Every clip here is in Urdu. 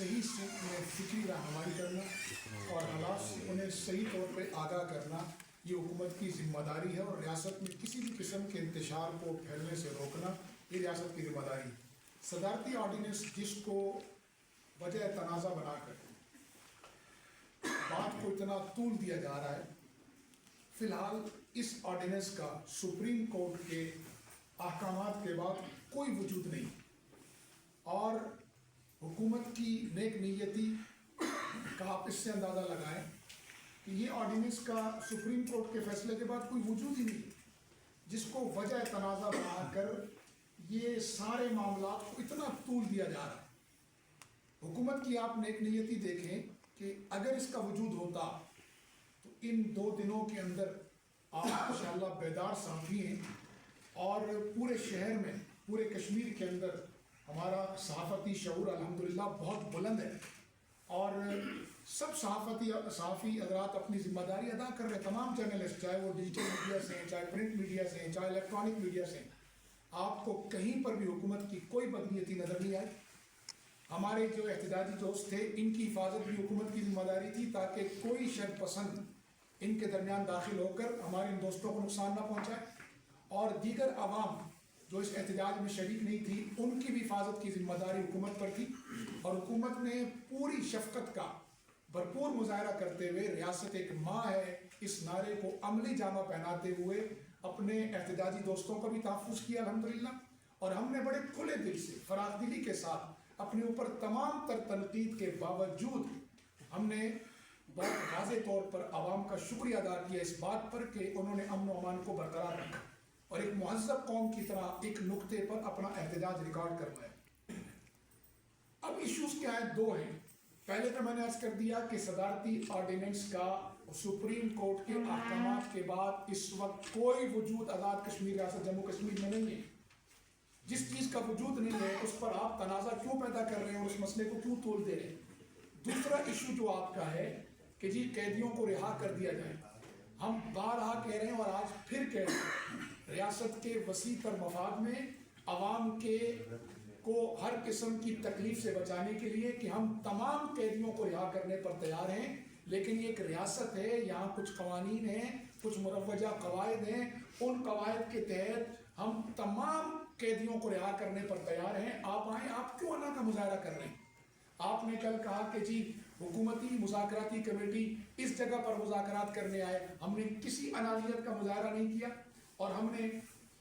صحیح سے انہیں فکری رہنمائی کرنا اور حالات سے انہیں صحیح طور پہ آگاہ کرنا یہ حکومت کی ذمہ داری ہے، اور ریاست میں کسی بھی قسم کے انتشار کو پھیلنے سے روکنا یہ ریاست کی ذمہ داری ہے۔ صدارتی آرڈیننس جس کو وجہ تنازع بنا کر بات کو اتنا طول دیا جا رہا ہے، فی الحال اس آرڈیننس کا سپریم کورٹ کے احکامات کے بعد کوئی وجود نہیں، اور حکومت کی نیک نیتی کا آپ اس سے اندازہ لگائیں کہ یہ آرڈیننس کا سپریم کورٹ کے فیصلے کے بعد کوئی وجود ہی نہیں، جس کو وجہ تنازع بنا کر یہ سارے معاملات کو اتنا طول دیا جا رہا ہے۔ حکومت کی آپ نیک نیتی دیکھیں کہ اگر اس کا وجود ہوتا تو ان 2 دنوں کے اندر آپ انشاءاللہ بیدار صحافی ہیں، اور پورے شہر میں، پورے کشمیر کے اندر ہمارا صحافتی شعور الحمدللہ بہت بلند ہے، اور سب صحافی حضرات اپنی ذمہ داری ادا کر رہے ہیں، تمام جرنلسٹ، چاہے وہ ڈیجیٹل میڈیا سے ہیں، چاہے پرنٹ میڈیا سے ہیں، چاہے الیکٹرانک میڈیا سے ہیں، آپ کو کہیں پر بھی حکومت کی کوئی بدنیتی نظر نہیں آئی۔ ہمارے جو احتجاجی دوست تھے ان کی حفاظت بھی حکومت کی ذمہ داری تھی، تاکہ کوئی شر پسند ان کے درمیان داخل ہو کر ہمارے ان دوستوں کو نقصان نہ پہنچائے، اور دیگر عوام جو اس احتجاج میں شریک نہیں تھی ان کی بھی حفاظت کی ذمہ داری حکومت پر تھی، اور حکومت نے پوری شفقت کا بھرپور مظاہرہ کرتے ہوئے ریاست ایک ماں ہے اس نعرے کو عملی جامہ پہناتے ہوئے اپنے احتجاجی دوستوں کا بھی تحفظ کیا الحمدللہ، اور ہم نے بڑے کھلے دل سے، فراخ دلی کے ساتھ اپنے اوپر تمام تر تنقید کے باوجود ہم نے بہت واضح طور پر عوام کا شکریہ ادا کیا اس بات پر کہ انہوں نے امن و امان کو برقرار رکھا اور ایک مہذب قوم کی طرح ایک نقطے پر اپنا احتجاج ریکارڈ کروایا۔ اب ایشوز کیا ہیں؟ 2 ہیں۔ پہلے تو میں نے عرض کر دیا کہ صدارتی آرڈیننس کا سپریم کورٹ کے احکامات کے بعد اس وقت کوئی وجود آزاد کشمیر ریاست جموں کشمیر میں نہیں ہے۔ جس چیز کا وجود نہیں ہے اس پر آپ تنازع کیوں پیدا کر رہے ہیں اور اس مسئلے کو کیوں طول دے رہے ہیں؟ دوسرا ایشو جو آپ کا ہے کہ جی قیدیوں کو رہا کر دیا جائے، ہم بارہا کہہ رہے ہیں اور آج پھر کہہ رہے ہیں، ریاست کے وسیع تر مفاد میں عوام کو ہر قسم کی تکلیف سے بچانے کے لیے کہ ہم تمام قیدیوں کو رہا کرنے پر تیار ہیں، لیکن یہ ایک ریاست ہے، یہاں کچھ قوانین ہیں، کچھ مروجہ قواعد ہیں، ان قواعد کے تحت ہم تمام قیدیوں کو رہا کرنے پر تیار ہیں۔ آپ آئیں، آپ کیوں انا کا مظاہرہ کر رہے ہیں؟ آپ نے کل کہا کہ جی حکومتی مذاکراتی کمیٹی اس جگہ پر مذاکرات کرنے آئے، ہم نے کسی انانیت کا مظاہرہ نہیں کیا، اور ہم نے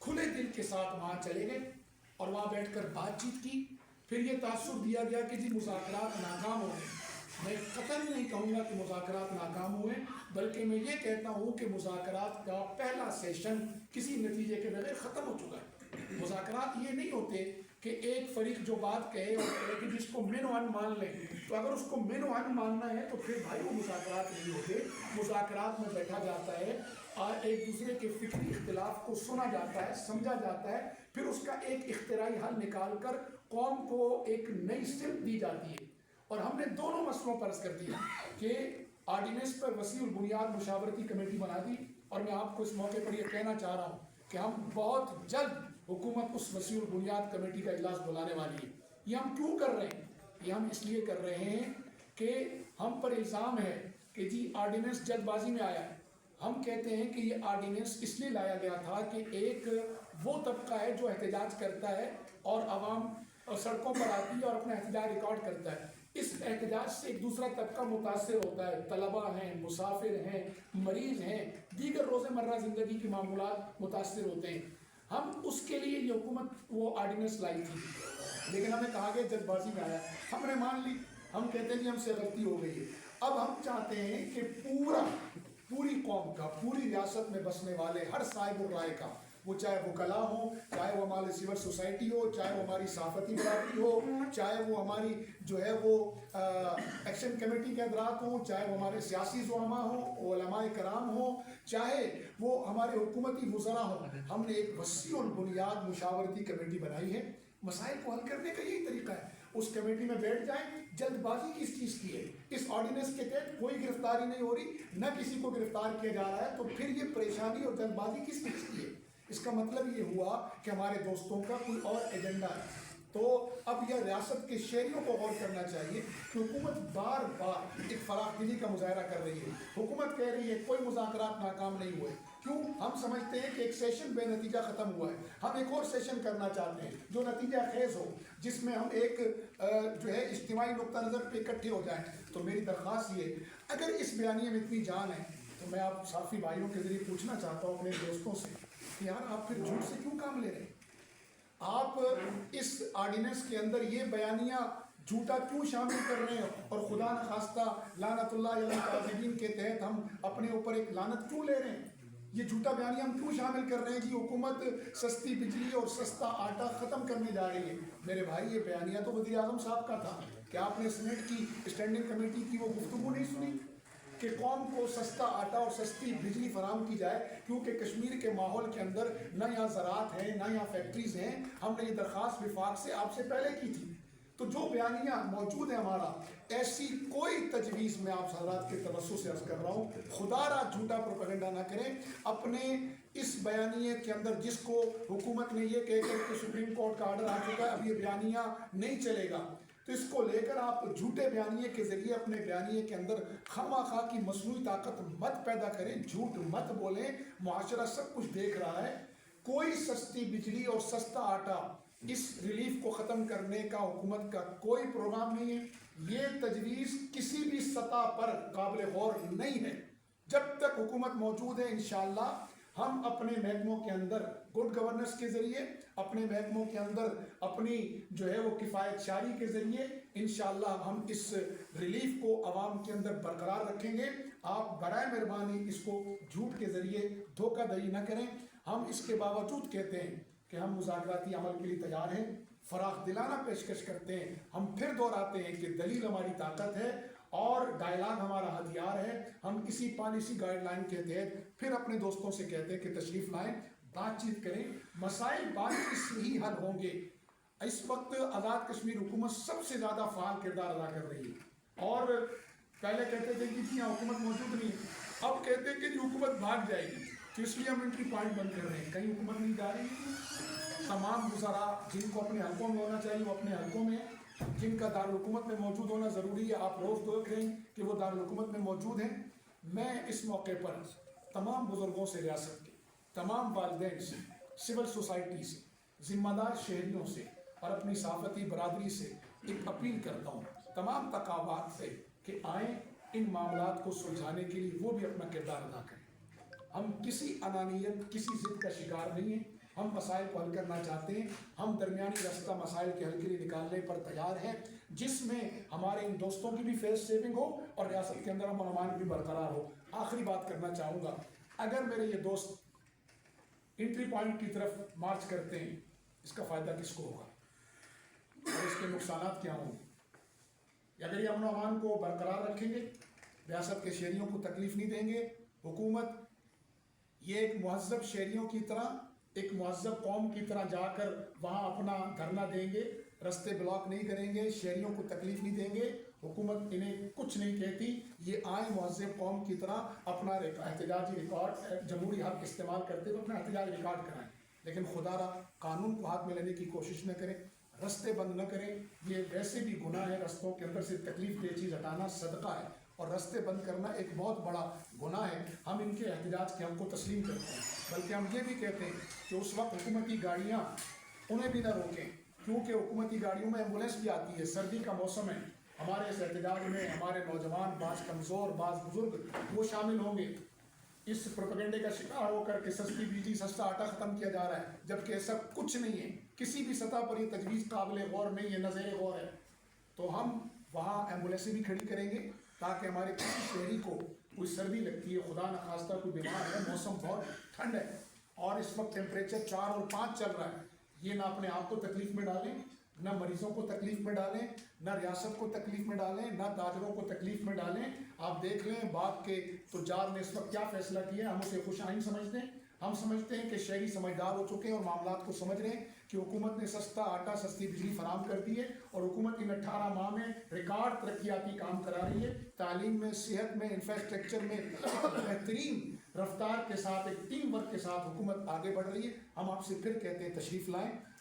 کھلے دل کے ساتھ وہاں چلے گئے اور وہاں بیٹھ کر بات چیت کی۔ پھر یہ تاثر دیا گیا کہ جی مذاکرات ناکام ہو گئے۔ میں قطعاً نہیں کہوں گا کہ مذاکرات ناکام ہوئے، بلکہ میں یہ کہتا ہوں کہ مذاکرات کا پہلا سیشن کسی نتیجے کے بغیر ختم ہو چکا ہے۔ مذاکرات یہ نہیں ہوتے کہ ایک فریق جو بات کہے اور کہے کہ جس کو من و عن مان لیں، تو اگر اس کو من و عن ماننا ہے تو پھر بھائی وہ مذاکرات نہیں ہوتے۔ مذاکرات میں بیٹھا جاتا ہے اور ایک دوسرے کے فکری اختلاف کو سنا جاتا ہے، سمجھا جاتا ہے، پھر اس کا ایک اختراعی حل نکال کر قوم کو ایک نئی سمت دی جاتی ہے۔ اور ہم نے دونوں مسئلوں پر عرض کر دیا کہ آرڈیننس پر وسیع البنیاد مشاورتی کمیٹی بنا دی، اور میں آپ کو اس موقع پر یہ کہنا چاہ رہا ہوں کہ ہم بہت جلد حکومت اس وسیع البنیاد کمیٹی کا اجلاس بلانے والی ہے۔ یہ ہم کیوں کر رہے ہیں؟ یہ ہم اس لیے کر رہے ہیں کہ ہم پر الزام ہے کہ جی آرڈیننس جلد بازی میں آیا ہے۔ ہم کہتے ہیں کہ یہ آرڈیننس اس لیے لایا گیا تھا کہ ایک وہ طبقہ ہے جو احتجاج کرتا ہے اور عوام سڑکوں پر آتی ہے اور اپنا احتجاج ریکارڈ کرتا ہے، اس احتجاج سے ایک دوسرا طبقہ متاثر ہوتا ہے، طلبہ ہیں، مسافر ہیں، مریض ہیں، دیگر روزمرہ زندگی کے معمولات متاثر ہوتے ہیں۔ ہم اس کے لیے یہ حکومت وہ آرڈیننس لائی تھی، لیکن ہمیں کہا گیا جلد بازی میں آیا، ہم نے مان لی، ہم کہتے ہیں کہ ہم سے غلطی ہو گئی ہے۔ اب ہم چاہتے ہیں کہ پوری قوم کا، پوری ریاست میں بسنے والے ہر صاحب الرائے کا، وہ چاہے وکلا ہو، چاہے وہ ہماری سول سوسائٹی ہو، چاہے وہ ہماری صحافتی برادری ہو، چاہے وہ ہماری جو ہے وہ ایکشن کمیٹی کے حضرات ہوں، چاہے وہ ہمارے سیاسی زعماء ہوں، علماء کرام ہوں، چاہے وہ ہمارے حکومتی وزراء ہوں، ہم نے ایک وسیع البنیاد مشاورتی کمیٹی بنائی ہے۔ مسائل کو حل کرنے کا یہی طریقہ ہے، اس کمیٹی میں بیٹھ جائیں۔ جلد بازی کس چیز کی ہے؟ اس آرڈیننس کے تحت کوئی گرفتاری نہیں ہو رہی، نہ کسی کو گرفتار کیا جا رہا ہے، تو پھر یہ پریشانی اور جلد بازی کس چیز کی ہے؟ اس کا مطلب یہ ہوا کہ ہمارے دوستوں کا کوئی اور ایجنڈا ہے۔ تو اب یہ ریاست کے شہریوں کو غور کرنا چاہیے کہ حکومت بار بار ایک فراخ دلی کا مظاہرہ کر رہی ہے. حکومت کہہ رہی ہے کوئی مذاکرات ناکام نہیں ہوئے. کیوں؟ ہم سمجھتے ہیں کہ ایک سیشن بے نتیجہ ختم ہوا ہے. ہم ایک اور سیشن کرنا چاہتے ہیں جو نتیجہ خیز ہو, جس میں ہم ایک جو ہے اجتماعی نقطہ نظر پہ اکٹھے ہو جائیں. تو میری درخواست یہ, اگر اس بیانیے میں اتنی جان ہے تو میں آپ صحافی بھائیوں کے ذریعے پوچھنا چاہتا ہوں اپنے دوستوں سے کہ یار آپ پھر جھوٹ سے کیوں کام لے رہے ہیں؟ آپ اس آرڈیننس کے اندر یہ بیانیہ جھوٹا کیوں شامل کر رہے ہیں, اور خدا نخواستہ لعنت اللہ علی الکاذبین کے تحت ہم اپنے اوپر ایک لعنت کیوں لے رہے ہیں؟ یہ جھوٹا بیانیہ ہم کیوں شامل کر رہے ہیں کہ حکومت سستی بجلی اور سستا آٹا ختم کرنے جا رہی ہے؟ میرے بھائی, یہ بیانیہ تو وزیر اعظم صاحب کا تھا. کیا آپ نے سینٹ کی اسٹینڈنگ کمیٹی کی وہ گفتگو نہیں سنی کہ قوم کو سستا آٹا اور سستی بجلی فراہم کی جائے؟ کیونکہ کشمیر کے ماحول کے اندر نہ یہاں زراعت ہے نہ یہاں فیکٹریز ہیں. ہم نے یہ درخواست وفاق سے آپ سے پہلے کی تھی. تو جو بیانیہ موجود ہے ہمارا, ایسی کوئی تجویز میں آپ حضرات کے توسط سے عرض کر رہا ہوں, خدا را جھوٹا پروپیگنڈا نہ کریں. اپنے اس بیانیے کے اندر جس کو حکومت نے یہ کہہ کر کہ سپریم کورٹ کا آرڈر آ چکا ہے اب یہ بیانیہ نہیں چلے گا, تو اس کو لے کر آپ جھوٹے بیانیے کے ذریعے اپنے بیانیے کے اندر خواہ کی مصنوعی طاقت مت پیدا کریں, جھوٹ مت بولیں. معاشرہ سب کچھ دیکھ رہا ہے. کوئی سستی بجلی اور سستا آٹا اس ریلیف کو ختم کرنے کا حکومت کا کوئی پروگرام نہیں ہے. یہ تجویز کسی بھی سطح پر قابل غور نہیں ہے. جب تک حکومت موجود ہے انشاءاللہ ہم اپنے محکموں کے اندر گڈ گورننس کے ذریعے, اپنے محکموں کے اندر اپنی جو ہے وہ کفایت شاری کے ذریعے انشاءاللہ ہم اس ریلیف کو عوام کے اندر برقرار رکھیں گے. آپ برائے مہربانی اس کو جھوٹ کے ذریعے دھوکہ دہی نہ کریں. ہم اس کے باوجود کہتے ہیں کہ ہم مذاکراتی عمل کے لیے تیار ہیں, فراخ دلانہ پیشکش کرتے ہیں. ہم پھر دہراتے ہیں کہ دلیل ہماری طاقت ہے اور ڈائلاگ ہمارا ہتھیار ہے. ہم کسی پالیسی گائیڈ لائن کے تحت پھر اپنے دوستوں سے کہتے ہیں کہ تشریف لائیں, بات چیت کریں. مسائل بات چیت سے ہی حل ہوں گے. اس وقت آزاد کشمیر حکومت سب سے زیادہ فعال کردار ادا کر رہی ہے, اور پہلے کہتے تھے کہ یہاں حکومت موجود نہیں, اب کہتے ہیں کہ حکومت بھاگ جائے گی, تو اس لیے ہم انٹری پوائنٹ بند کر رہے ہیں. کہیں حکومت نہیں جا رہی. تمام وزراء جن کو اپنے حلقوں میں ہونا چاہیے وہ اپنے حلقوں میں, جن کا دارالحکومت میں موجود ہونا ضروری ہے آپ روز دیکھ رہے ہیں کہ وہ دارالحکومت میں موجود ہیں. میں اس موقع پر تمام بزرگوں سے, ریاست کے تمام والدین سے, سول سوسائٹی سے, ذمہ دار شہریوں سے اور اپنی صحافتی برادری سے ایک اپیل کرتا ہوں تمام تقابات سے کہ آئیں ان معاملات کو سلجھانے کے لیے وہ بھی اپنا کردار ادا کریں. ہم کسی انانیت کسی ضد کا شکار نہیں ہیں. ہم مسائل کو حل کرنا چاہتے ہیں. ہم درمیانی راستہ مسائل کے حل کے لیے نکالنے پر تیار ہیں, جس میں ہمارے ان دوستوں کی بھی فیس سیونگ ہو اور ریاست کے اندر امن و امان بھی برقرار ہو. آخری بات کرنا چاہوں گا, اگر میرے یہ دوست انٹری پوائنٹ کی طرف مارچ کرتے ہیں اس کا فائدہ کس کو ہوگا اور اس کے نقصانات کیا ہوں گے؟ اگر یہ امن و امان کو برقرار رکھیں گے, ریاست کے شہریوں کو تکلیف نہیں دیں گے, حکومت یہ ایک مہذب شہریوں کی طرح, ایک مہذب قوم کی طرح جا کر وہاں اپنا دھرنا دیں گے, رستے بلاک نہیں کریں گے, شہریوں کو تکلیف نہیں دیں گے, حکومت انہیں کچھ نہیں کہتی. یہ آئیں مہذب قوم کی طرح اپنا احتجاجی ریکارڈ جمہوری حق استعمال کرتے ہوئے اپنا احتجاج ریکارڈ کرائیں, لیکن خدا را قانون کو ہاتھ میں لینے کی کوشش نہ کریں, رستے بند نہ کریں. یہ ویسے بھی گناہ ہے, رستوں کے اندر سے تکلیف دہ چیز ہٹانا صدقہ ہے, اور رستے بند کرنا ایک بہت بڑا گناہ ہے. ہم ان کے احتجاج کے ہم کو تسلیم کرتے ہیں, بلکہ ہم یہ بھی کہتے ہیں کہ اس وقت حکومتی گاڑیاں انہیں بھی نہ روکیں, کیونکہ حکومتی گاڑیوں میں ایمبولینس بھی آتی ہے, سردی کا موسم ہے. ہمارے اس احتجاج میں ہمارے نوجوان, بعض کمزور, بعض بزرگ وہ شامل ہوں گے. اس پروپیگنڈے کا شکار ہو کر کے سستی بجلی سستا آٹا ختم کیا جا رہا ہے, جبکہ ایسا کچھ نہیں ہے. کسی بھی سطح پر یہ تجویز قابل غور نہیں ہے, نظر غور ہے. تو ہم وہاں ایمبولینسیں بھی کھڑی کریں گے تاکہ ہمارے کسی شہری کو کوئی سردی لگتی ہے, خدا نخواستہ کوئی بیمار ہے, موسم بہت ٹھنڈ ہے اور اس وقت ٹیمپریچر 4 اور 5 چل رہا ہے, یہ نہ اپنے آپ کو تکلیف میں ڈالیں, نہ مریضوں کو تکلیف میں ڈالیں, نہ ریاست کو تکلیف میں ڈالیں, نہ تاجروں کو تکلیف میں ڈالیں. آپ دیکھ لیں باغ کے تجار نے اس وقت کیا فیصلہ کیا, ہم اسے خوش آئند سمجھتے ہیں. ہم سمجھتے ہیں کہ شہری سمجھدار ہو چکے ہیں اور معاملات کو سمجھ رہے ہیں کہ حکومت نے سستا آٹا, سستی بجلی فراہم کر دی ہے, اور حکومت ان 18 ماہ میں ریکارڈ ترقیاتی کام کرا رہی ہے. تعلیم میں, صحت میں, انفراسٹرکچر میں بہترین رفتار کے ساتھ, ایک ٹیم ورک کے ساتھ حکومت آگے بڑھ رہی ہے. ہم آپ سے پھر کہتے ہیں تشریف لائیں,